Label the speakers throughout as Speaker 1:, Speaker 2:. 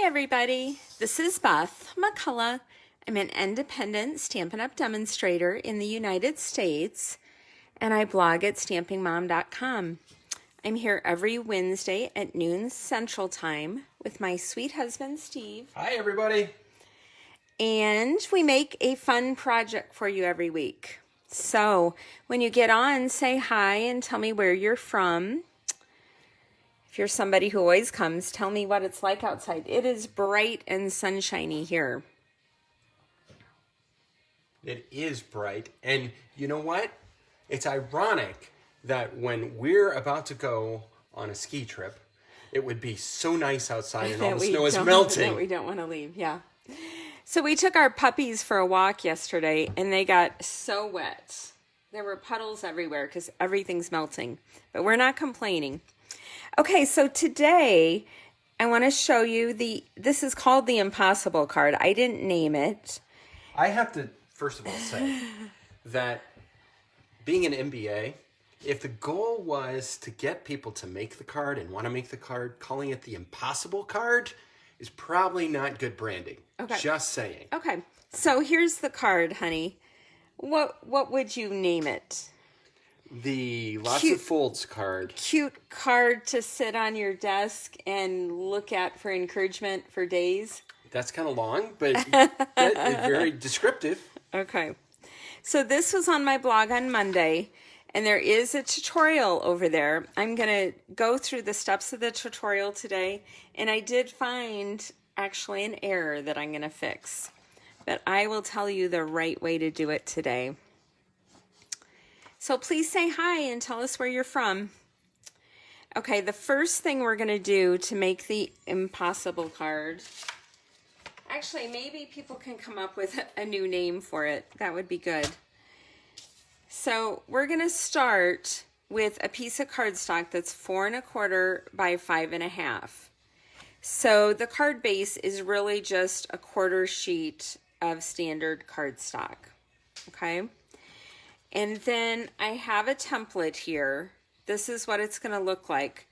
Speaker 1: everybody, this is Beth McCullough. I'm an independent Stampin' Up! Demonstrator in the United States, and I blog at stampingmom.com. I'm here every Wednesday at noon Central Time with my sweet husband, Steve.
Speaker 2: Hi, everybody.
Speaker 1: And we make a fun project for you every week. So when you get on, say hi and tell me where you're from. If you're somebody who always comes, tell me what it's like outside. It is bright and sunshiny here.
Speaker 2: It is bright. And you know what? It's ironic that when we're about to go on a ski trip, it would be so nice outside and all the snow is melting.
Speaker 1: That we don't want to leave, yeah. So we took our puppies for a walk yesterday, and they got so wet. There were puddles everywhere because everything's melting. But we're not complaining. Okay, so today I want to show you this is called the Impossible card. I didn't name it.
Speaker 2: I have to, first of all, say that being an MBA, if the goal was to get people to make the card and want to make the card, calling it the Impossible card is probably not good branding.
Speaker 1: Okay.
Speaker 2: Just saying.
Speaker 1: Okay, so here's the card, honey. What would you name it?
Speaker 2: The Lots of Folds card.
Speaker 1: Cute card to sit on your desk and look at for encouragement for days.
Speaker 2: That's kind of long, but it's very descriptive.
Speaker 1: Okay. So this was on my blog on Monday, and there is a tutorial over there. I'm going to go through the steps of the tutorial today, and I did find actually an error that I'm going to fix. But I will tell you the right way to do it today. So please say hi and tell us where you're from. Okay, the first thing we're going to do to make the Impossible card, actually maybe people can come up with a new name for it. That would be good. So we're going to start with a piece of cardstock that's 4 1/4 by 5 1/2. So the card base is really just a 1/4 sheet of standard cardstock. Okay. And then I have a template here. This is what it's going to look like.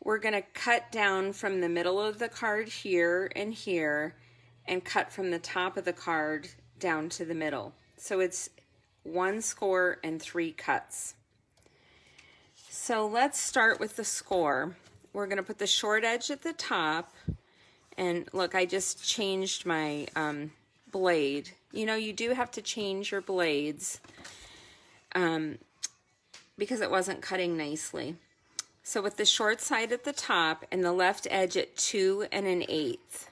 Speaker 1: We're going to cut down from the middle of the card here and cut from the top of the card down to the middle. So it's 1 score and 3 cuts. So let's start with the score. We're going to put the short edge at the top. And look, I just changed my blade. You know, you do have to change your blades because it wasn't cutting nicely. So with the short side at the top and the left edge at 2 1/8.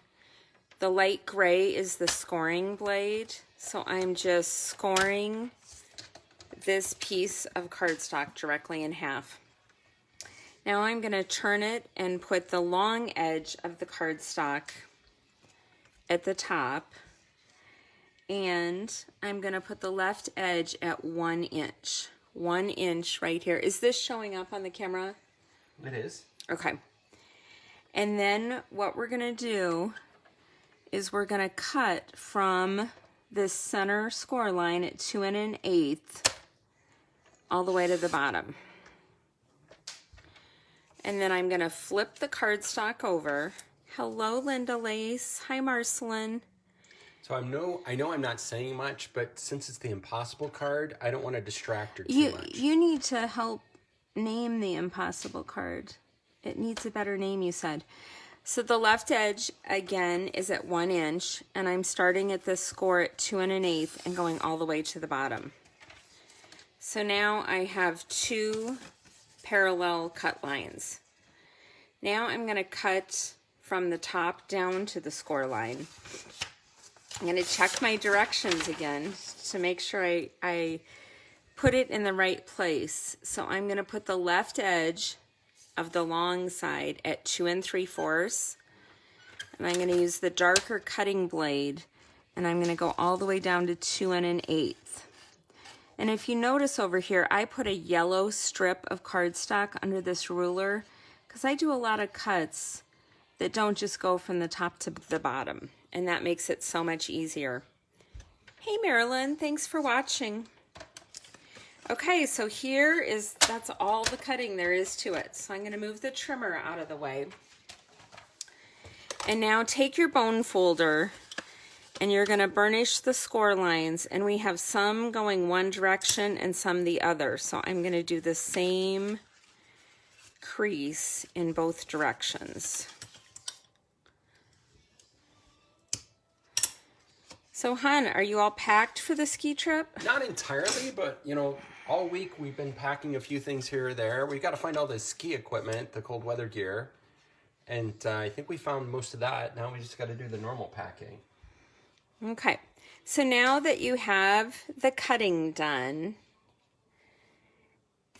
Speaker 1: The light gray is the scoring blade. So I'm just scoring this piece of cardstock directly in half. Now I'm going to turn it and put the long edge of the cardstock at the top. And I'm going to put the left edge at 1 inch. 1 inch right here. Is this showing up on the camera?
Speaker 2: It is.
Speaker 1: Okay. And then what we're going to do is we're going to cut from this center score line at 2 1/8 all the way to the bottom. And then I'm going to flip the cardstock over. Hello, Linda Lace. Hi, Marceline.
Speaker 2: So I know I'm not saying much, but since it's the Impossible card, I don't want to distract her too much.
Speaker 1: You need to help name the Impossible card. It needs a better name, you said. So the left edge, again, is at 1 inch, and I'm starting at this score at 2 1/8 and going all the way to the bottom. So now I have 2 parallel cut lines. Now I'm going to cut from the top down to the score line. I'm going to check my directions again to make sure I put it in the right place. So I'm going to put the left edge of the long side at 2 3/4. And I'm going to use the darker cutting blade, and I'm going to go all the way down to 2 1/8. And if you notice over here, I put a yellow strip of cardstock under this ruler because I do a lot of cuts that don't just go from the top to the bottom, and that makes it so much easier. Hey Marilyn, thanks for watching. Okay, so that's all the cutting there is to it. So I'm going to move the trimmer out of the way. And now take your bone folder and you're going to burnish the score lines, and we have some going one direction and some the other. So I'm going to do the same crease in both directions. So, hon, are you all packed for the ski trip?
Speaker 2: Not entirely, but, you know, all week we've been packing a few things here or there. We've got to find all the ski equipment, the cold weather gear. And I think we found most of that. Now we just got to do the normal packing.
Speaker 1: Okay. So now that you have the cutting done,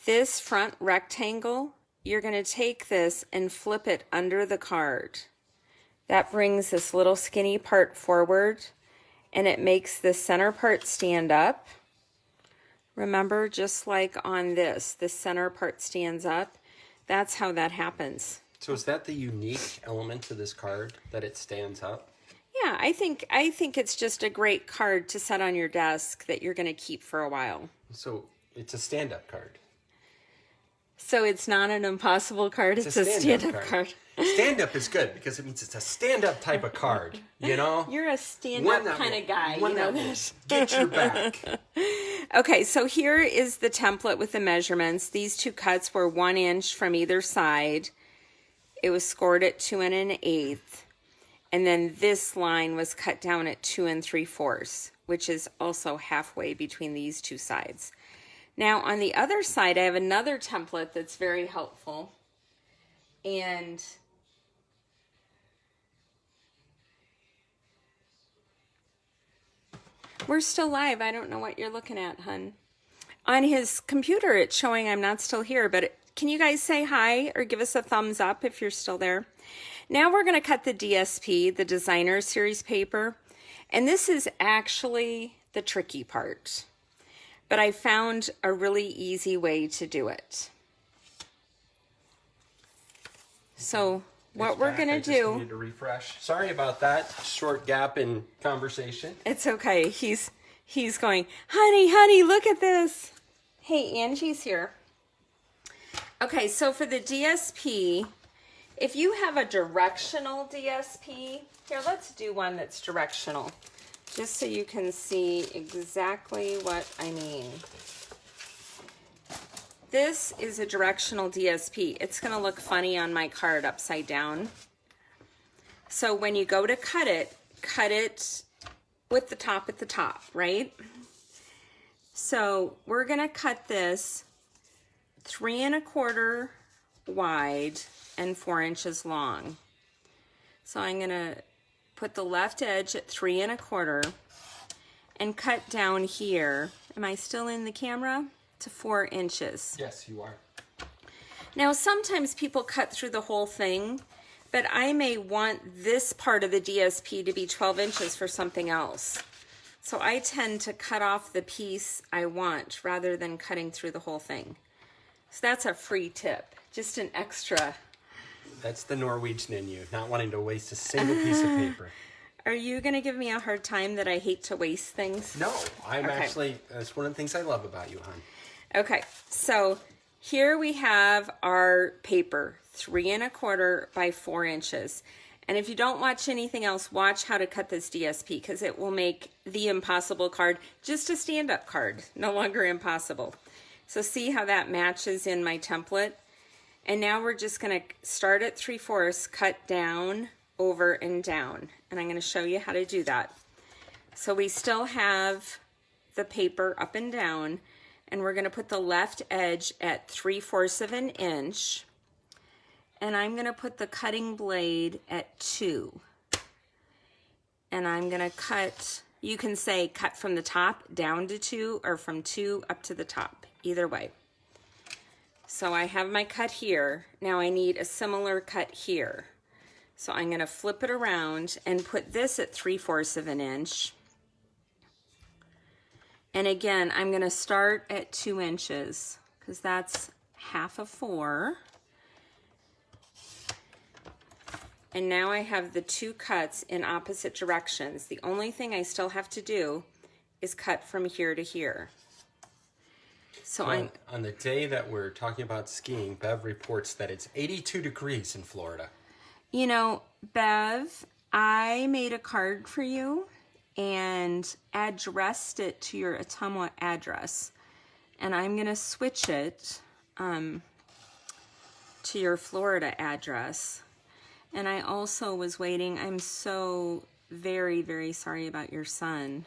Speaker 1: this front rectangle, you're going to take this and flip it under the card. That brings this little skinny part forward, and it makes the center part stand up. Remember, just like on this center part stands up. That's how that happens.
Speaker 2: So is that the unique element to this card, that it stands up?
Speaker 1: Yeah, I think it's just a great card to set on your desk that you're going to keep for a while.
Speaker 2: So it's a stand-up card.
Speaker 1: So it's not an impossible card, it's a stand-up card.
Speaker 2: Stand-up is good because it means it's a stand-up type of card, you know?
Speaker 1: You're a stand-up kind of guy, you know this.
Speaker 2: Get your back.
Speaker 1: Okay, so here is the template with the measurements. These two cuts were 1 inch from either side. It was scored at 2 1/8. And then this line was cut down at 2 3/4, which is also halfway between these two sides. Now on the other side, I have another template that's very helpful. And we're still live. I don't know what you're looking at, hun. On his computer, it's showing I'm not still here, but can you guys say hi or give us a thumbs up if you're still there? Now we're going to cut the DSP, the Designer Series paper, and this is actually the tricky part, but I found a really easy way to do it. So what we're going to do...
Speaker 2: Need to refresh. Sorry about that short gap in conversation.
Speaker 1: It's okay. He's going, honey, look at this. Hey, Angie's here. Okay, so for the DSP, if you have a directional DSP, here, let's do one that's directional, just so you can see exactly what I mean. This is a directional DSP. It's going to look funny on my card upside down. So when you go to cut it with the top at the top, right? So we're going to cut this 3 1/4 wide and 4 inches long. So I'm going to put the left edge at 3 1/4 and cut down here. Am I still in the camera? To 4 inches.
Speaker 2: Yes, you are.
Speaker 1: Now sometimes people cut through the whole thing, but I may want this part of the DSP to be 12 inches for something else. So I tend to cut off the piece I want rather than cutting through the whole thing. So that's a free tip, just an extra.
Speaker 2: That's the Norwegian in you, not wanting to waste a single piece of paper.
Speaker 1: Are you going to give me a hard time that I hate to waste things?
Speaker 2: No, actually, that's one of the things I love about you, hon.
Speaker 1: Okay, so here we have our paper, 3 1/4 by 4 inches. And if you don't watch anything else, watch how to cut this DSP, because it will make the impossible card just a stand-up card, no longer impossible. So see how that matches in my template? And now we're just going to start at 3/4, cut down, over, and down. And I'm going to show you how to do that. So we still have the paper up and down, and we're going to put the left edge at 3/4 of an inch. And I'm going to put the cutting blade at 2. And I'm going to cut, you can say cut from the top down to 2 or from 2 up to the top, either way. So I have my cut here. Now I need a similar cut here. So I'm going to flip it around and put this at 3/4 of an inch. And again, I'm going to start at 2 inches because that's half of 4. And now I have the two cuts in opposite directions. The only thing I still have to do is cut from here to here. So
Speaker 2: on the day that we're talking about skiing, Bev reports that it's 82 degrees in Florida.
Speaker 1: You know, Bev, I made a card for you and addressed it to your Ottumwa address. And I'm going to switch it to your Florida address. And I also was waiting. I'm so very, very sorry about your son.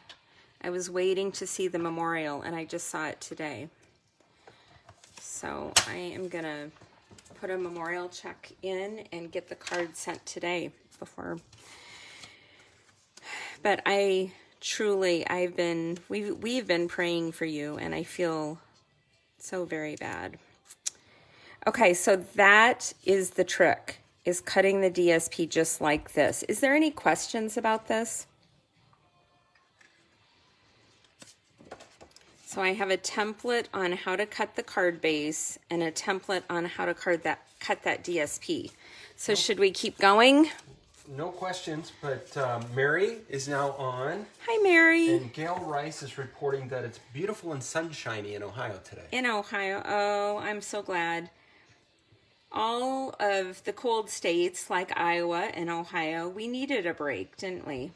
Speaker 1: I was waiting to see the memorial, and I just saw it today. So I am going to put a memorial check in and get the card sent today before. But we've been praying for you, and I feel so very bad. Okay, so that is the trick, is cutting the DSP just like this. Is there any questions about this? So I have a template on how to cut the card base and a template on how to cut that DSP. So should we keep going?
Speaker 2: No questions, but Mary is now on.
Speaker 1: Hi, Mary.
Speaker 2: And Gail Rice is reporting that it's beautiful and sunshiny in Ohio today.
Speaker 1: In Ohio. Oh, I'm so glad. All of the cold states like Iowa and Ohio, we needed a break, didn't we?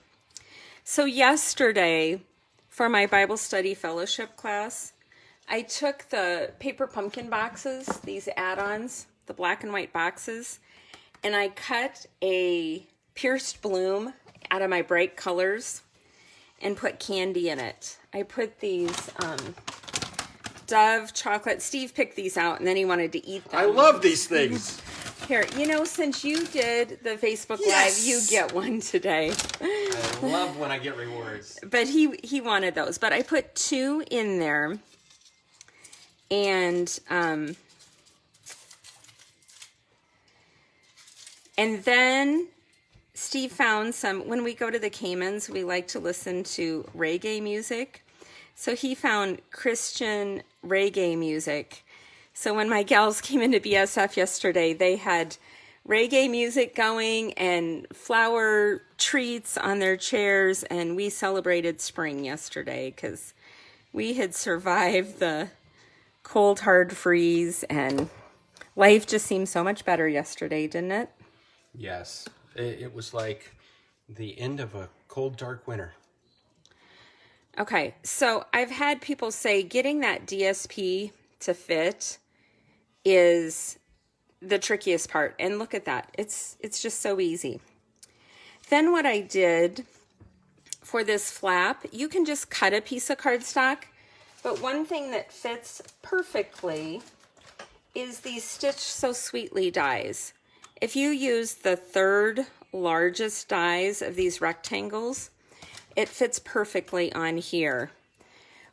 Speaker 1: So yesterday, for my Bible study fellowship class, I took the paper pumpkin boxes, these add-ons, the black and white boxes, and I cut a pierced bloom out of my bright colors and put candy in it. I put these Dove chocolate. Steve picked these out, and then he wanted to eat them.
Speaker 2: I love these things.
Speaker 1: Here, since you did the Facebook Live, you get one today.
Speaker 2: I love when I get rewards.
Speaker 1: But he wanted those. But I put 2 in there. And then Steve found some. When we go to the Caymans, we like to listen to reggae music. So he found Christian reggae music. So when my gals came into BSF yesterday, they had reggae music going and flower treats on their chairs, and we celebrated spring yesterday because we had survived the cold, hard freeze, and life just seemed so much better yesterday, didn't it?
Speaker 2: Yes. It was like the end of a cold, dark winter.
Speaker 1: Okay, so I've had people say getting that DSP to fit is the trickiest part. And look at that. It's just so easy. Then what I did for this flap, you can just cut a piece of cardstock. But one thing that fits perfectly is these Stitch So Sweetly dies. If you use the 3rd largest dies of these rectangles, it fits perfectly on here.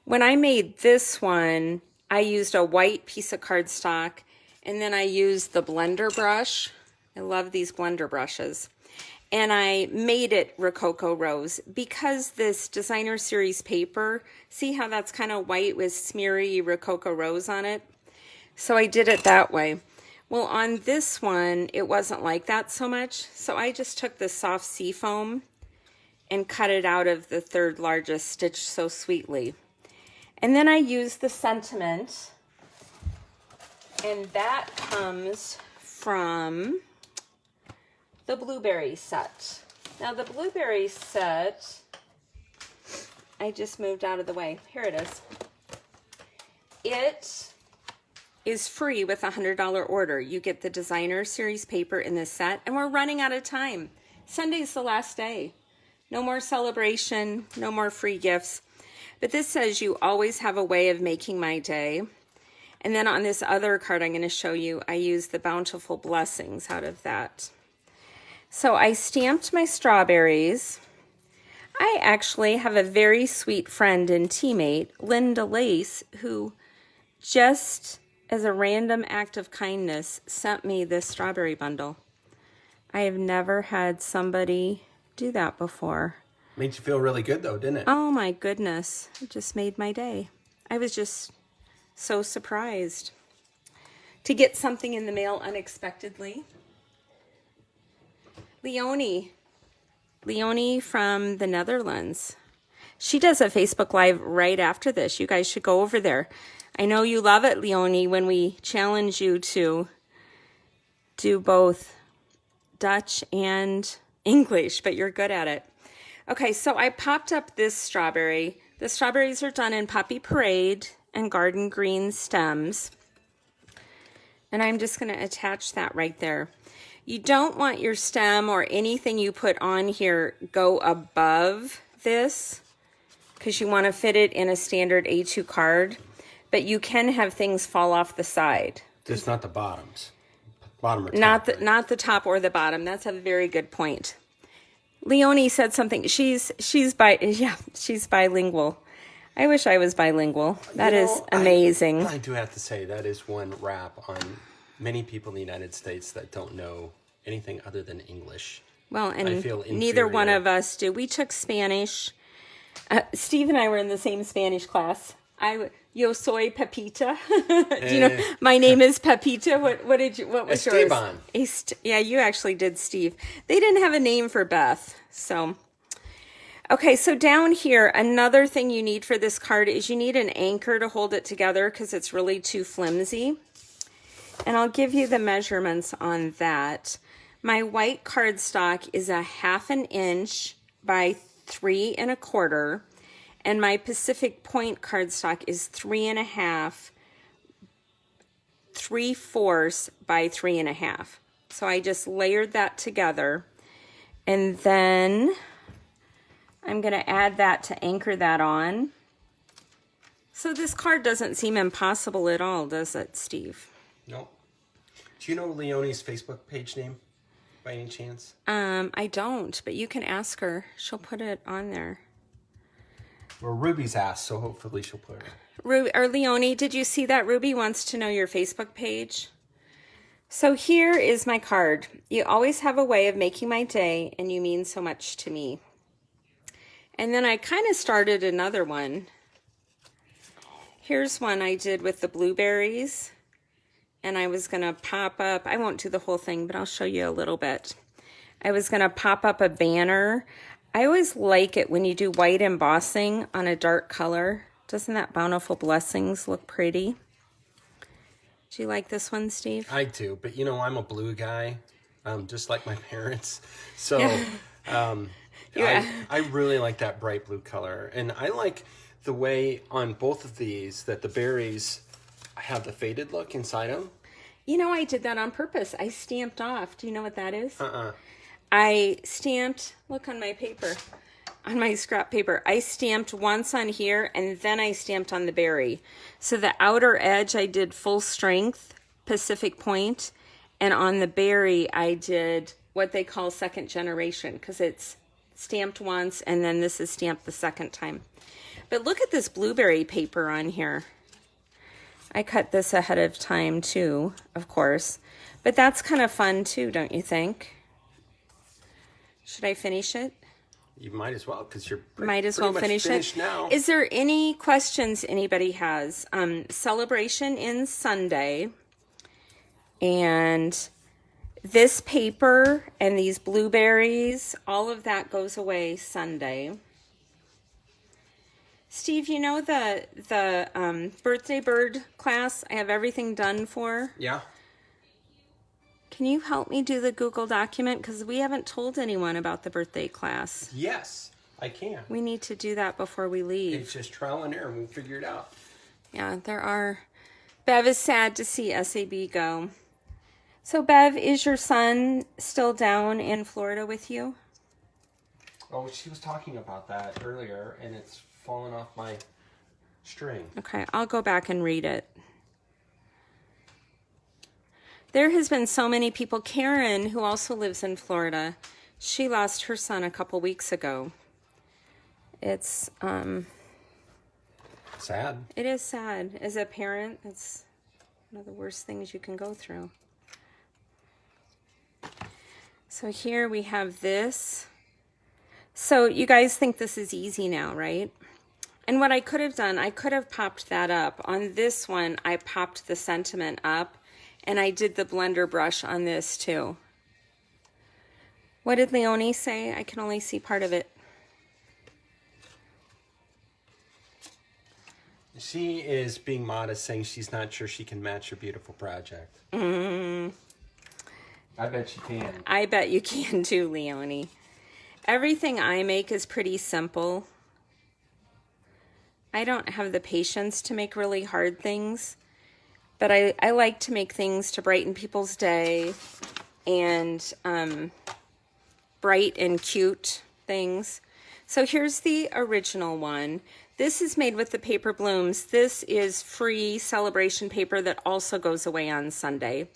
Speaker 1: When I made this one, I used a white piece of cardstock, and then I used the blender brush. I love these blender brushes. And I made it Rococo Rose because this designer series paper, see how that's kind of white with smeary Rococo Rose on it? So I did it that way. Well, on this one, it wasn't like that so much. So I just took the soft seafoam and cut it out of the 3rd largest Stitch So Sweetly. And then I used the sentiment, and that comes from the blueberry set. Now the blueberry set, I just moved out of the way. Here it is. It is free with a $100 order. You get the designer series paper in this set, and we're running out of time. Sunday's the last day. No more celebration, no more free gifts. But this says you always have a way of making my day. And then on this other card I'm going to show you, I used the bountiful blessings out of that. So I stamped my strawberries. I actually have a very sweet friend and teammate, Linda Lace, who just as a random act of kindness sent me this strawberry bundle. I have never had somebody do that before.
Speaker 2: Made you feel really good though, didn't it?
Speaker 1: Oh my goodness. It just made my day. I was just so surprised to get something in the mail unexpectedly. Leonie from the Netherlands. She does a Facebook Live right after this. You guys should go over there. I know you love it, Leonie, when we challenge you to do both Dutch and English, but you're good at it. Okay, so I popped up this strawberry. The strawberries are done in Poppy Parade and Garden Green stems. And I'm just going to attach that right there. You don't want your stem or anything you put on here go above this because you want to fit it in a standard A2 card, but you can have things fall off the side.
Speaker 2: Just not the bottoms. Bottom or top.
Speaker 1: Not the top or the bottom. That's a very good point. Leonie said something. She's bilingual. I wish I was bilingual. That is amazing.
Speaker 2: I do have to say that is one rap on many people in the United States that don't know anything other than English.
Speaker 1: Well, and
Speaker 2: I feel
Speaker 1: neither one
Speaker 2: inferior.
Speaker 1: of us do. We took Spanish. Steve and I were in the same Spanish class. Yo soy Pepita. Do you know my name is Pepita? What was
Speaker 2: Esteban.
Speaker 1: yours? Yeah, you actually did, Steve. They didn't have a name for Beth, so. Okay, so down here, another thing you need for this card is you need an anchor to hold it together because it's really too flimsy. And I'll give you the measurements on that. My white cardstock is 1/2 inch by 3 1/4, and my Pacific Point cardstock is 3 1/2, 3/4 by 3 1/2. So I just layered that together, and then I'm going to add that to anchor that on. So this card doesn't seem impossible at all, does it, Steve?
Speaker 2: No. Do you know Leonie's Facebook page name by any chance?
Speaker 1: I don't, but you can ask her. She'll put it on there.
Speaker 2: Well, Ruby's asked, so hopefully she'll put it.
Speaker 1: Leonie, did you see that? Ruby wants to know your Facebook page. So here is my card. You always have a way of making my day, and you mean so much to me. And then I kind of started another one. Here's one I did with the blueberries. And I was going to pop up, I won't do the whole thing, but I'll show you a little bit. I was going to pop up a banner. I always like it when you do white embossing on a dark color. Doesn't that Bountiful Blessings look pretty? Do you like this one, Steve?
Speaker 2: I do, but you know, I'm a blue guy, just like my parents. So
Speaker 1: Yeah.
Speaker 2: I really like that bright blue color. And I like the way on both of these that the berries have the faded look inside them.
Speaker 1: You know, I did that on purpose. I stamped off. Do you know what that is? I stamped, look on my paper, on my scrap paper. I stamped once on here, and then I stamped on the berry. So the outer edge, I did full strength, Pacific Point, and on the berry, I did what they call second generation, because it's stamped once, and then this is stamped the second time. But look at this blueberry paper on here. I cut this ahead of time too, of course. But that's kind of fun too, don't you think? Should I finish it?
Speaker 2: You might as well, because you're
Speaker 1: Might as well finish it
Speaker 2: now.
Speaker 1: Is there any questions anybody has? Celebration ends Sunday. And this paper and these blueberries, all of that goes away Sunday. Steve, you know the birthday bird class I have everything done for?
Speaker 2: Yeah.
Speaker 1: Can you help me do the Google document? Because we haven't told anyone about the birthday class.
Speaker 2: Yes, I can.
Speaker 1: We need to do that before we leave.
Speaker 2: It's just trial and error. We'll figure it out.
Speaker 1: Yeah, there are. Bev is sad to see SAB go. So, Bev, is your son still down in Florida with you?
Speaker 2: Oh, she was talking about that earlier, and it's fallen off my string.
Speaker 1: Okay, I'll go back and read it. There has been so many people. Karen, who also lives in Florida, she lost her son a couple weeks ago. It's
Speaker 2: Sad.
Speaker 1: It is sad. As a parent, it's one of the worst things you can go through. So here we have this. So you guys think this is easy now, right? And what I could have done, I could have popped that up. On this one, I popped the sentiment up, and I did the blender brush on this too. What did Leonie say? I can only see part of it.
Speaker 2: She is being modest, saying she's not sure she can match your beautiful project. I bet you can.
Speaker 1: I bet you can too, Leonie. Everything I make is pretty simple. I don't have the patience to make really hard things, but I like to make things to brighten people's day and bright and cute things. So here's the original one. This is made with the paper blooms. This is free celebration paper that also goes away on Sunday.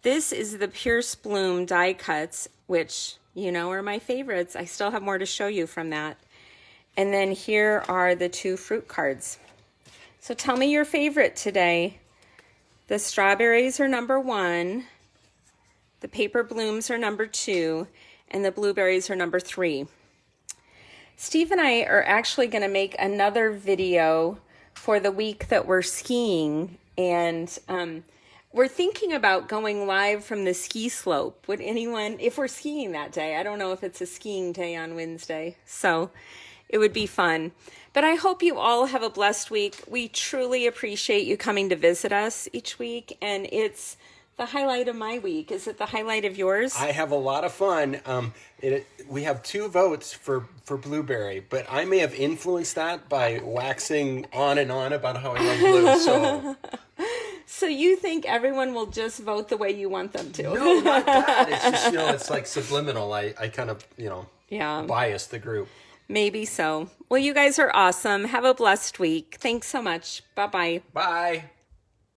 Speaker 1: This is the Pierce Bloom die cuts, which you know are my favorites. I still have more to show you from that. And then here are the 2 fruit cards. So tell me your favorite today. The strawberries are number 1, the paper blooms are number 2, and the blueberries are number 3. Steve and I are actually going to make another video for the week that we're skiing, and we're thinking about going live from the ski slope. Would anyone, if we're skiing that day, I don't know if it's a skiing day on Wednesday, so it would be fun. But I hope you all have a blessed week. We truly appreciate you coming to visit us each week, and it's the highlight of my week. Is it the highlight of yours?
Speaker 2: I have a lot of fun. We have 2 votes for blueberry, but I may have influenced that by waxing on and on about how I love blue. So,
Speaker 1: so you think everyone will just vote the way you want them to?
Speaker 2: No, not that. It's just, it's like subliminal. I kind of, bias the group.
Speaker 1: Maybe so. Well, you guys are awesome. Have a blessed week. Thanks so much. Bye-bye.
Speaker 2: Bye.